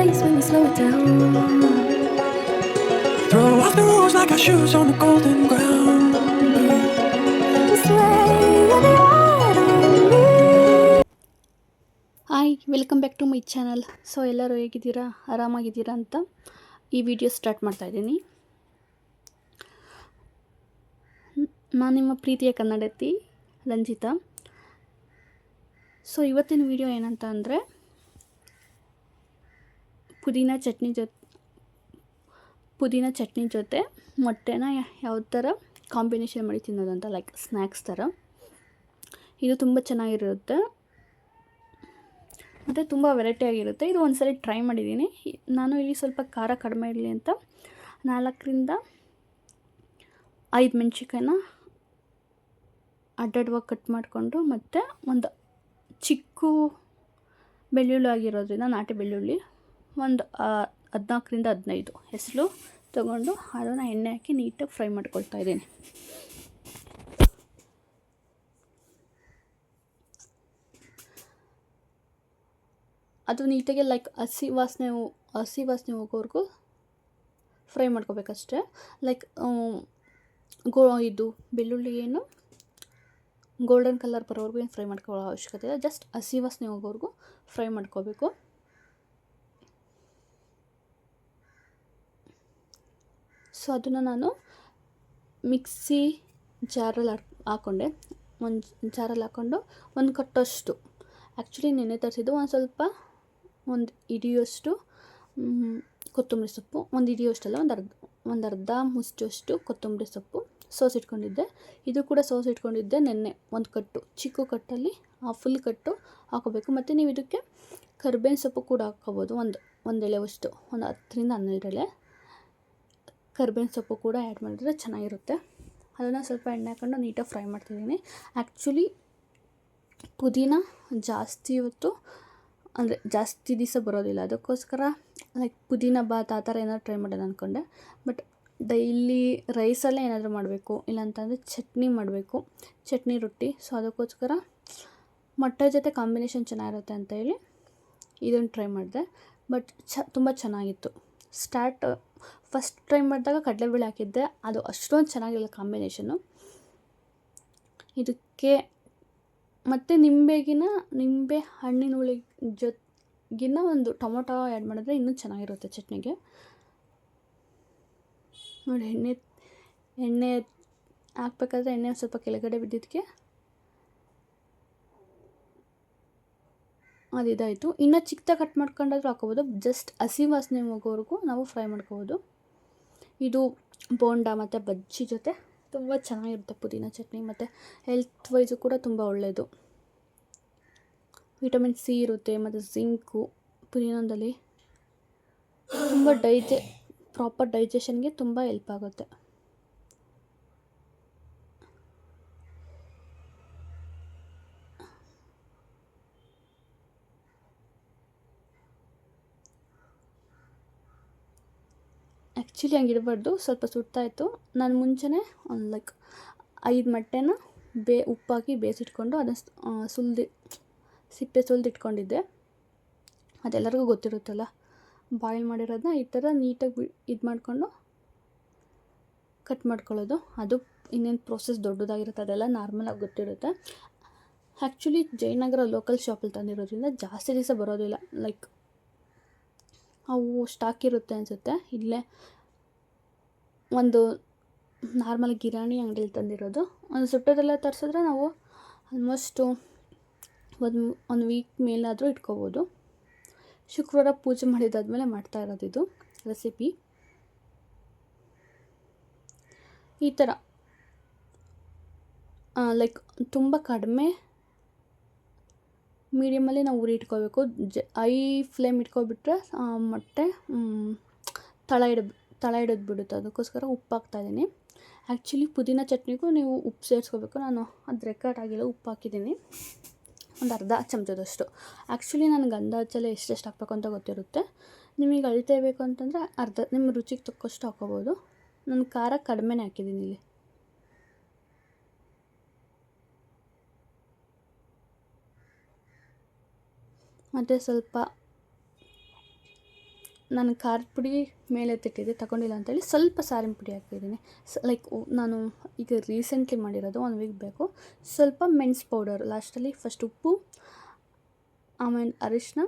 place when you slow it down. Throw off the rules like our shoes on the golden ground. Hi, welcome back to my channel. So ಎಲ್ಲರೂ ಹೇಗಿದ್ದೀರಾ, ಆರಾಮಾಗಿದ್ದೀರಾ ಅಂತ ಈ video start ಮಾಡ್ತಾಯಿದ್ದೀನಿ. ನಾನು ನಿಮ್ಮ ಪ್ರೀತಿಯ ಕನ್ನಡತಿ Ranjita. So ಇವತ್ತಿನ ವಿಡಿಯೋ ಏನಂತ ಅಂದರೆ ಪುದೀನ ಚಟ್ನಿ ಜೊತೆ ಮೊಟ್ಟೆನ ಯಾವ ಥರ ಕಾಂಬಿನೇಷನ್ ಮಾಡಿ ತಿನ್ನೋದಂತ, ಲೈಕ್ ಸ್ನ್ಯಾಕ್ಸ್ ಥರ. ಇದು ತುಂಬ ಚೆನ್ನಾಗಿರುತ್ತೆ ಮತ್ತು ತುಂಬ ವೆರೈಟಿ ಆಗಿರುತ್ತೆ. ಇದು ಒಂದ್ಸಲ ಟ್ರೈ ಮಾಡಿದ್ದೀನಿ. ನಾನು ಇಲ್ಲಿ ಸ್ವಲ್ಪ ಖಾರ ಕಡಿಮೆ ಇರಲಿ ಅಂತ 4ರಿಂದ 5 ಮೆಣಸಿನ್ಕಾಯಿನ ಅಡ್ಡಡ್ವಾಗಿ ಕಟ್ ಮಾಡಿಕೊಂಡು, ಮತ್ತು ಒಂದು ಚಿಕ್ಕ ಬೆಳ್ಳುಳ್ಳಿ ಆಗಿರೋದ್ರಿಂದ ನಾಟಿ ಬೆಳ್ಳುಳ್ಳಿ ಒಂದು 14ರಿಂದ 15 ಹೆಸರು ತೊಗೊಂಡು ಅದನ್ನು ಎಣ್ಣೆ ಹಾಕಿ ನೀಟಾಗಿ ಫ್ರೈ ಮಾಡ್ಕೊಳ್ತಾ ಇದ್ದೀನಿ. ಅದು ನೀಟಾಗಿ ಲೈಕ್ ಹಸಿ ವಾಸನೆ ಹೋಗೋವರೆಗೂ ಫ್ರೈ ಮಾಡ್ಕೋಬೇಕಷ್ಟೆ. ಲೈಕ್ ಇದು ಬೆಳ್ಳುಳ್ಳಿ ಏನು ಗೋಲ್ಡನ್ ಕಲರ್ ಬರೋವರೆಗೂ ಏನು ಫ್ರೈ ಮಾಡ್ಕೊಳ್ಳೋ ಅವಶ್ಯಕತೆ ಇಲ್ಲ. ಜಸ್ಟ್ ಹಸಿ ವಾಸನೆ ಹೋಗೋವರೆಗೂ ಫ್ರೈ ಮಾಡ್ಕೋಬೇಕು. ಸೊ ಅದನ್ನು ನಾನು ಮಿಕ್ಸಿ ಜಾರಲ್ಲಿ ಹಾಕ್ಕೊಂಡು ಒಂದು ಕಟ್ಟೋಷ್ಟು, ಆ್ಯಕ್ಚುಲಿ ನೆನೆ ತರಿಸಿದ್ದು, ಒಂದು ಹಿಡಿಯೋಷ್ಟು ಕೊತ್ತಂಬರಿ ಸೊಪ್ಪು, ಒಂದು ಹಿಡಿಯೋಷ್ಟಲ್ಲ, ಒಂದು ಅರ್ಧ ಮುಷ್ಟಷ್ಟು ಕೊತ್ತಂಬರಿ ಸೊಪ್ಪು ಸೋಸಿಟ್ಕೊಂಡಿದ್ದೆ. ಇದು ಕೂಡ ಸೋಸಿಟ್ಕೊಂಡಿದ್ದೆ ನೆನ್ನೆ. ಒಂದು ಕಟ್ಟು, ಚಿಕ್ಕ ಕಟ್ಟಲ್ಲಿ ಫುಲ್ ಕಟ್ಟು ಹಾಕೋಬೇಕು. ಮತ್ತು ನೀವು ಇದಕ್ಕೆ ಕರಿಬೇವಿನ ಸೊಪ್ಪು ಕೂಡ ಹಾಕ್ಕೋಬೋದು. ಒಂದು ಎಳೆವಷ್ಟು, ಒಂದು 10ರಿಂದ 12 ಎಳೆ ಕರಿಬೇವಿನ ಸೊಪ್ಪು ಕೂಡ ಆ್ಯಡ್ ಮಾಡಿದ್ರೆ ಚೆನ್ನಾಗಿರುತ್ತೆ. ಅದನ್ನು ಸ್ವಲ್ಪ ಎಣ್ಣೆ ಹಾಕೊಂಡು ನೀಟಾಗಿ ಫ್ರೈ ಮಾಡ್ತಿದ್ದೀನಿ. ಆ್ಯಕ್ಚುಲಿ ಪುದೀನ ಜಾಸ್ತಿ ದಿವಸ ಬರೋದಿಲ್ಲ, ಅದಕ್ಕೋಸ್ಕರ ಲೈಕ್ ಪುದೀನ ಬಾತ್ ಆ ಥರ ಏನಾದ್ರು ಟ್ರೈ ಮಾಡೋದು ಅಂದ್ಕೊಂಡೆ. ಬಟ್ ಡೈಲಿ ರೈಸಲ್ಲೇ ಏನಾದರೂ ಮಾಡಬೇಕು, ಇಲ್ಲಾಂತಂದರೆ ಚಟ್ನಿ ಮಾಡಬೇಕು, ಚಟ್ನಿ ರೊಟ್ಟಿ. ಸೊ ಅದಕ್ಕೋಸ್ಕರ ಮೊಟ್ಟೆ ಜೊತೆ ಕಾಂಬಿನೇಷನ್ ಚೆನ್ನಾಗಿರುತ್ತೆ ಅಂತ ಹೇಳಿ ಇದನ್ನು ಟ್ರೈ ಮಾಡಿದೆ. ಬಟ್ ತುಂಬ ಚೆನ್ನಾಗಿತ್ತು. ಫಸ್ಟ್ ಟ್ರೈ ಮಾಡಿದಾಗ ಕಡಲೆಬೇಳೆ ಹಾಕಿದ್ದೆ, ಅದು ಅಷ್ಟೊಂದು ಚೆನ್ನಾಗಿಲ್ಲ ಕಾಂಬಿನೇಷನ್ನು ಇದಕ್ಕೆ. ಮತ್ತು ನಿಂಬೆ ಹಣ್ಣಿನ ಹುಳಿ ಜೊತೆಗಿನ್ನ ಒಂದು ಟೊಮೊಟೊ ಆ್ಯಡ್ ಮಾಡಿದ್ರೆ ಇನ್ನೂ ಚೆನ್ನಾಗಿರುತ್ತೆ ಚಟ್ನಿಗೆ. ನೋಡಿ, ಎಣ್ಣೆ ಹಾಕ್ಬೇಕಾದ್ರೆ ಎಣ್ಣೆ ಸ್ವಲ್ಪ ಕೆಳಗಡೆ ಬಿದ್ದಿದ್ದಕ್ಕೆ ಅದು ಇದಾಯಿತು. ಇನ್ನು ಚಿಕ್ಕದಾಗಿ ಕಟ್ ಮಾಡ್ಕೊಂಡಾದ್ರೂ ಹಾಕೋಬೋದು. ಜಸ್ಟ್ ಹಸಿ ವಾಸನೆ ಹೋಗೋವರೆಗೂ ನಾವು ಫ್ರೈ ಮಾಡ್ಕೋಬೋದು. ಇದು ಬೋಂಡ ಮತ್ತು ಬಜ್ಜಿ ಜೊತೆ ತುಂಬ ಚೆನ್ನಾಗಿರುತ್ತೆ ಪುದೀನ ಚಟ್ನಿ. ಮತ್ತು ಹೆಲ್ತ್ ವೈಸು ಕೂಡ ತುಂಬ ಒಳ್ಳೆಯದು. ವಿಟಮಿನ್ ಸಿ ಇರುತ್ತೆ, ಮತ್ತು ಜಿಂಕು ಪುದೀನದಲ್ಲಿ ತುಂಬ ಪ್ರಾಪರ್ ಡೈಜೆಷನ್ಗೆ ತುಂಬ ಹೆಲ್ಪ್ ಆಗುತ್ತೆ. ಆ್ಯಕ್ಚುಲಿ ಹಂಗಿಡಬಾರ್ದು, ಸ್ವಲ್ಪ ಸುಡ್ತಾಯಿತ್ತು. ನಾನು ಮುಂಚೆನೇ ಒಂದು ಲೈಕ್ 5 ಮೊಟ್ಟೆನ ಉಪ್ಪಾಕಿ ಬೇಯಿಸಿಟ್ಕೊಂಡು ಅದನ್ನು ಸಿಪ್ಪೆ ಸುಲಿದಿಟ್ಕೊಂಡಿದ್ದೆ. ಅದೆಲ್ಲರಿಗೂ ಗೊತ್ತಿರುತ್ತಲ್ಲ, ಬಾಯ್ಲ್ ಮಾಡಿರೋದನ್ನ ಈ ಥರ ನೀಟಾಗಿ ಇದು ಮಾಡಿಕೊಂಡು ಕಟ್ ಮಾಡ್ಕೊಳ್ಳೋದು. ಅದು ಇನ್ನೇನು ಪ್ರೋಸೆಸ್ ದೊಡ್ಡದಾಗಿರುತ್ತೆ, ಅದೆಲ್ಲ ನಾರ್ಮಲಾಗಿ ಗೊತ್ತಿರುತ್ತೆ. ಆ್ಯಕ್ಚುಲಿ ಜಯನಗರ ಲೋಕಲ್ ಶಾಪಲ್ಲಿ ತಂದಿರೋದ್ರಿಂದ ಜಾಸ್ತಿ ದಿವಸ ಬರೋದಿಲ್ಲ. ಲೈಕ್ ಅವು ಸ್ಟಾಕ್ ಇರುತ್ತೆ ಅನಿಸುತ್ತೆ. ಇಲ್ಲೇ ಒಂದು ನಾರ್ಮಲ್ ಕಿರಾಣಿ ಅಂಗಡಿಯಲ್ಲಿ ತಂದಿರೋದು. ಒಂದು ಸುಟ್ಟೋದೆಲ್ಲ ತರಿಸಿದ್ರೆ ನಾವು ಆಲ್ಮೋಸ್ಟು ಒಂದು ವೀಕ್ ಮೇಲಾದರೂ ಇಟ್ಕೋಬೋದು. ಶುಕ್ರವಾರ ಪೂಜೆ ಮಾಡಿದಾದ್ಮೇಲೆ ಮಾಡ್ತಾ ಇರೋದು ಇದು ರೆಸಿಪಿ. ಈ ಥರ ಲೈಕ್ ತುಂಬ ಕಡಿಮೆ ಮೀಡಿಯಮಲ್ಲಿ ನಾವು ಉರಿ ಇಟ್ಕೋಬೇಕು. ಐ ಫ್ಲೇಮ್ ಇಟ್ಕೊಬಿಟ್ರೆ ಮೊಟ್ಟೆ ತಳ ಹಿಡಿದು ಬಿಡುತ್ತೆ. ಅದಕ್ಕೋಸ್ಕರ ಉಪ್ಪು ಹಾಕ್ತಾಯಿದ್ದೀನಿ. ಆ್ಯಕ್ಚುಲಿ ಪುದೀನ ಚಟ್ನಿಗೂ ನೀವು ಉಪ್ಪು ಸೇರಿಸ್ಕೋಬೇಕು. ನಾನು ಅದು ರೆಕಾರ್ಡ್ ಆಗಿಲ್ಲ, ಉಪ್ಪು ಹಾಕಿದ್ದೀನಿ ಒಂದು ಅರ್ಧ ಚಮಚದಷ್ಟು. ಆ್ಯಕ್ಚುಲಿ ನನಗೆ ಅಂದಾಜಲ್ಲಿ ಎಷ್ಟೆಷ್ಟು ಹಾಕ್ಬೇಕು ಅಂತ ಗೊತ್ತಿರುತ್ತೆ. ನಿಮಗೆ ಅಳತೆ ಬೇಕು ಅಂತಂದರೆ ನಿಮ್ಮ ರುಚಿಗೆ ತಕ್ಕಷ್ಟು ಹಾಕ್ಕೋಬೋದು. ನಾನು ಖಾರ ಕಡಿಮೆನೇ ಹಾಕಿದ್ದೀನಿ ಇಲ್ಲಿ. ಮತ್ತು ಸ್ವಲ್ಪ ನಾನು ಖಾರದ ಪುಡಿ ಮೇಲೆ ತಿಟ್ಟಿದ್ದೆ ತಗೊಂಡಿಲ್ಲ ಅಂತೇಳಿ ಸ್ವಲ್ಪ ಸಾರಿನ ಪುಡಿ ಹಾಕಿದ್ದೀನಿ. ಲೈಕ್ ನಾನು ಈಗ ರೀಸೆಂಟ್ಲಿ ಮಾಡಿರೋದು 1 ವೀಕ್ ಬೇಕು. ಸ್ವಲ್ಪ ಮೆಣಸು ಪೌಡರ್ ಲಾಸ್ಟಲ್ಲಿ, ಫಸ್ಟ್ ಉಪ್ಪು, ಆಮೇಲೆ ಅರಿಶಿನ.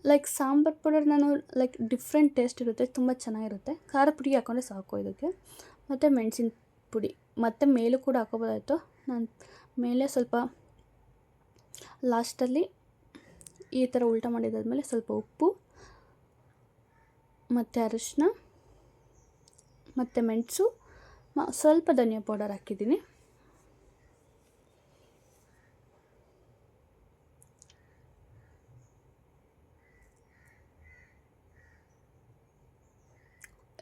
ಲೈಕ್ ಸಾಂಬಾರು ಪೌಡರ್ ನಾನು ಲೈಕ್ ಡಿಫ್ರೆಂಟ್ ಟೇಸ್ಟ್ ಇರುತ್ತೆ, ತುಂಬ ಚೆನ್ನಾಗಿರುತ್ತೆ. ಖಾರ ಪುಡಿ ಹಾಕ್ಕೊಂಡ್ರೆ ಸಾಕು ಇದಕ್ಕೆ. ಮತ್ತು ಮೆಣಸಿನ ಪುಡಿ ಮತ್ತು ಮೇಲೂ ಕೂಡ ಹಾಕೋಬೋದಾಯಿತು. ನಾನು ಮೇಲೆ ಸ್ವಲ್ಪ ಲಾಸ್ಟಲ್ಲಿ ಈ ಥರ ಉಲ್ಟಾ ಮಾಡಿದಾದ್ಮೇಲೆ ಸ್ವಲ್ಪ ಉಪ್ಪು ಮತ್ತು ಅರಿಶಿನ ಮತ್ತು ಮೆಣಸು, ಸ್ವಲ್ಪ ಧನಿಯಾ ಪೌಡರ್ ಹಾಕಿದ್ದೀನಿ.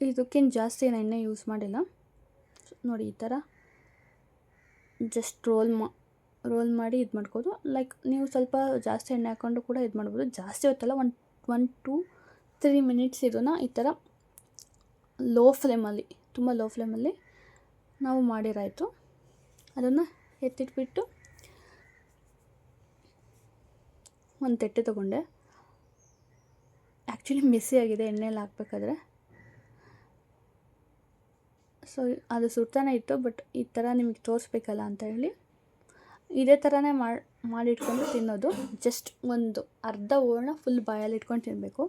ಇದಕ್ಕೇನು ಜಾಸ್ತಿ ಏನು ಎಣ್ಣೆ ಯೂಸ್ ಮಾಡಿಲ್ಲ. ನೋಡಿ ಈ ಥರ ಜಸ್ಟ್ ರೋಲ್ ಮಾಡಿ ಇದು ಮಾಡ್ಕೋದು. ಲೈಕ್ ನೀವು ಸ್ವಲ್ಪ ಜಾಸ್ತಿ ಎಣ್ಣೆ ಹಾಕ್ಕೊಂಡು ಕೂಡ ಇದು ಮಾಡ್ಬೋದು. ಜಾಸ್ತಿ ಹೊತ್ತಲ್ಲ, 1 to 3 ಮಿನಿಟ್ಸ್ ಇದನ್ನು ಈ ಥರ ಲೋ ಫ್ಲೇಮಲ್ಲಿ, ತುಂಬ ಲೋ ಫ್ಲೇಮಲ್ಲಿ ನಾವು ಮಾಡಿರಾಯಿತು. ಅದನ್ನು ಎತ್ತಿಟ್ಬಿಟ್ಟು ಒಂದು ತಟ್ಟೆ ತೊಗೊಂಡೆ. ಆ್ಯಕ್ಚುಲಿ ಮೆಸ್ಸಿ ಆಗಿದೆ ಎಣ್ಣೆಯಲ್ಲಿ ಹಾಕ್ಬೇಕಾದ್ರೆ, ಸೊ ಅದು ಸುಡ್ತಾನೆ ಇತ್ತು. ಬಟ್ ಈ ಥರ ನಿಮಗೆ ತೋರಿಸ್ಬೇಕಲ್ಲ ಅಂತ ಹೇಳಿ ಇದೇ ಥರನೇ ಮಾಡಿಟ್ಕೊಂಡು ತಿನ್ನೋದು. ಜಸ್ಟ್ ಒಂದು ಅರ್ಧ ಹೂರಣ ಫುಲ್ ಬಾಯಲ್ಲಿ ಇಟ್ಕೊಂಡು ತಿನ್ನಬೇಕು.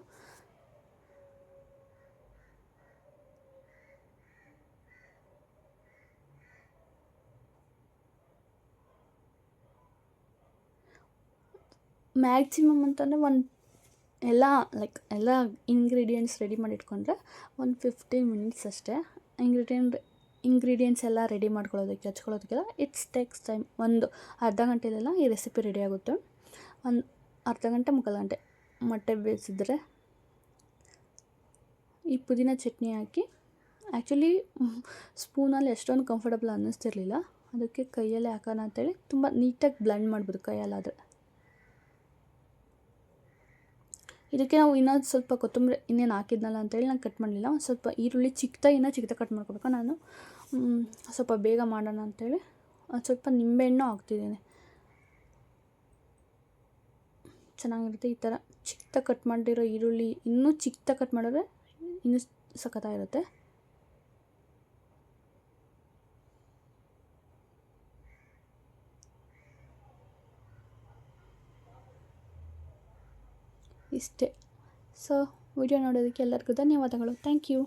ಮ್ಯಾಕ್ಸಿಮಮ್ ಅಂತಂದರೆ ಎಲ್ಲ ಇಂಗ್ರೀಡಿಯೆಂಟ್ಸ್ ರೆಡಿ ಮಾಡಿ ಇಟ್ಕೊಂಡ್ರೆ 15 ಮಿನಿಟ್ಸ್ ಅಷ್ಟೇ. ಇಂಗ್ರೀಡಿಯೆಂಟ್ಸ್ ಎಲ್ಲ ರೆಡಿ ಮಾಡ್ಕೊಳ್ಳೋದಕ್ಕೆ, ಹಚ್ಕೊಳ್ಳೋದಕ್ಕೆಲ್ಲ ಇಟ್ಸ್ ಟೇಕ್ಸ್ ಟೈಮ್. ಒಂದು ಅರ್ಧ ಗಂಟೆಲೆಲ್ಲ ಈ ರೆಸಿಪಿ ರೆಡಿ ಆಗುತ್ತೆ. ಒಂದು ಅರ್ಧ ಗಂಟೆ, ಮುಕ್ಕಾಲು ಗಂಟೆ ಮೊಟ್ಟೆ ಬೇಯಿಸಿದ್ರೆ ಈ ಪುದೀನ ಚಟ್ನಿ ಹಾಕಿ. ಆ್ಯಕ್ಚುಲಿ ಸ್ಪೂನಲ್ಲಿ ಎಷ್ಟೊಂದು ಕಂಫರ್ಟಬಲ್ ಅನ್ನಿಸ್ತಿರ್ಲಿಲ್ಲ, ಅದಕ್ಕೆ ಕೈಯಲ್ಲೇ ಹಾಕೋಣ ಅಂತೇಳಿ ತುಂಬ ನೀಟಾಗಿ ಬ್ಲೆಂಡ್ ಮಾಡ್ಬೋದು ಕೈಯಲ್ಲಾದರೆ. ಇದಕ್ಕೆ ನಾವು ಇನ್ನೊಂದು ಸ್ವಲ್ಪ ಕೊತ್ತಂಬರಿ ಇನ್ನೇನು ಹಾಕಿದ್ನಲ್ಲ ಅಂತೇಳಿ ನಾನು ಕಟ್ ಮಾಡಲಿಲ್ಲ. ಒಂದು ಸ್ವಲ್ಪ ಈರುಳ್ಳಿ ಚಿಕ್ಕದಾಗಿ ಕಟ್ ಮಾಡ್ಕೋಬೇಕು. ನಾನು ಸ್ವಲ್ಪ ಬೇಗ ಮಾಡೋಣ ಅಂತೇಳಿ ಒಂದು ಸ್ವಲ್ಪ ನಿಂಬೆಹಣ್ಣು ಹಾಕ್ತಿದ್ದೀನಿ. ಚೆನ್ನಾಗಿರುತ್ತೆ ಈ ಥರ ಚಿಕ್ಕದಾಗಿ ಕಟ್ ಮಾಡಿರೋ ಈರುಳ್ಳಿ. ಇನ್ನೂ ಚಿಕ್ಕದಾಗಿ ಕಟ್ ಮಾಡಿದ್ರೆ ಇನ್ನೂ ಸಖತ್ತಾಗಿರುತ್ತೆ. ಇಷ್ಟೇ. ಸೊ ವಿಡಿಯೋ ನೋಡೋದಕ್ಕೆ ಎಲ್ಲರಿಗೂ ಧನ್ಯವಾದಗಳು. Thank you.